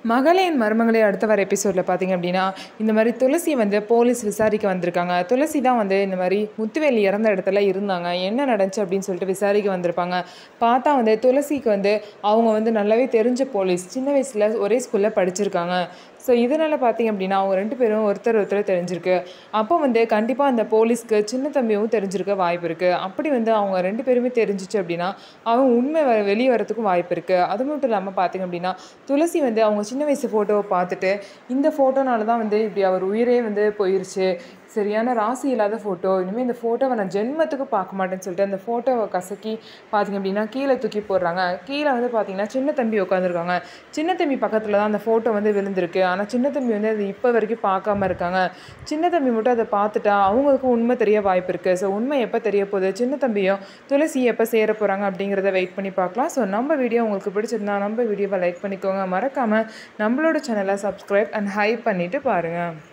மகளே என் மருமகளே அடுத்த வர எபிசோடில் பார்த்தீங்க அப்படின்னா, இந்த மாதிரி துளசி வந்து போலீஸ் விசாரிக்க வந்திருக்காங்க. துளசி தான் வந்து இந்த மாதிரி முத்துவேல் இறந்த இடத்துல இருந்தாங்க. என்ன நடந்துச்சு அப்படின்னு சொல்லிட்டு விசாரிக்க வந்திருப்பாங்க. பார்த்தா வந்து துளசிக்கு வந்து அவங்க வந்து நல்லாவே தெரிஞ்ச போலீஸ். சின்ன வயசில் ஒரே ஸ்கூலில் படிச்சிருக்காங்க. ஸோ இதனால் பார்த்தீங்க அப்படின்னா அவங்க 2 பேரும் ஒருத்தர் தெரிஞ்சிருக்கு. அப்போ வந்து கண்டிப்பாக அந்த போலீஸ்க்கு சின்ன தம்பியும் தெரிஞ்சிருக்க வாய்ப்பு இருக்குது. அப்படி வந்து அவங்க 2 பேருமே தெரிஞ்சிச்சு அப்படின்னா, அவங்க உண்மை வெளியே வரத்துக்கும் வாய்ப்பு இருக்குது. அது மட்டும் இல்லாமல் பார்த்தீங்க அப்படின்னா, துளசி வந்து அவங்க சின்ன வயசு ஃபோட்டோவை பார்த்துட்டு, இந்த ஃபோட்டோனால தான் வந்து இப்படி அவர் உயிரே வந்து போயிருச்சு. சரியான ராசி இல்லாத ஃபோட்டோ. இனிமேல் இந்த ஃபோட்டோவை நான் ஜென்மத்துக்கு பார்க்க மாட்டேன்னு சொல்லிட்டு, அந்த ஃபோட்டோவை கசக்கி பார்த்தீங்க அப்படின்னா, கீழே தூக்கி போடுறாங்க. கீழே வந்து பார்த்தீங்கன்னா, சின்ன தம்பி உட்காந்துருக்காங்க. சின்ன தம்பி பக்கத்தில் தான் அந்த ஃபோட்டோ வந்து விழுந்திருக்கு. ஆனால் சின்ன தம்பி வந்து அது இப்போ வரைக்கும் பார்க்காம இருக்காங்க. சின்ன தம்பி மட்டும் அதை பார்த்துட்டா அவங்களுக்கும் உண்மை தெரிய வாய்ப்பு இருக்குது. ஸோ உண்மை எப்போ தெரிய போகுது, சின்ன தம்பியும் துளசி எப்போ சேர போகிறாங்க அப்படிங்கிறத வெயிட் பண்ணி பார்க்கலாம். ஸோ நம்ம வீடியோ உங்களுக்கு பிடிச்சிருந்தா நம்ம வீடியோவை லைக் பண்ணிக்கோங்க. மறக்காமல் நம்மளோட சேனலை சப்ஸ்கிரைப் அண்ட் ஹைப் பண்ணிவிட்டு பாருங்கள்.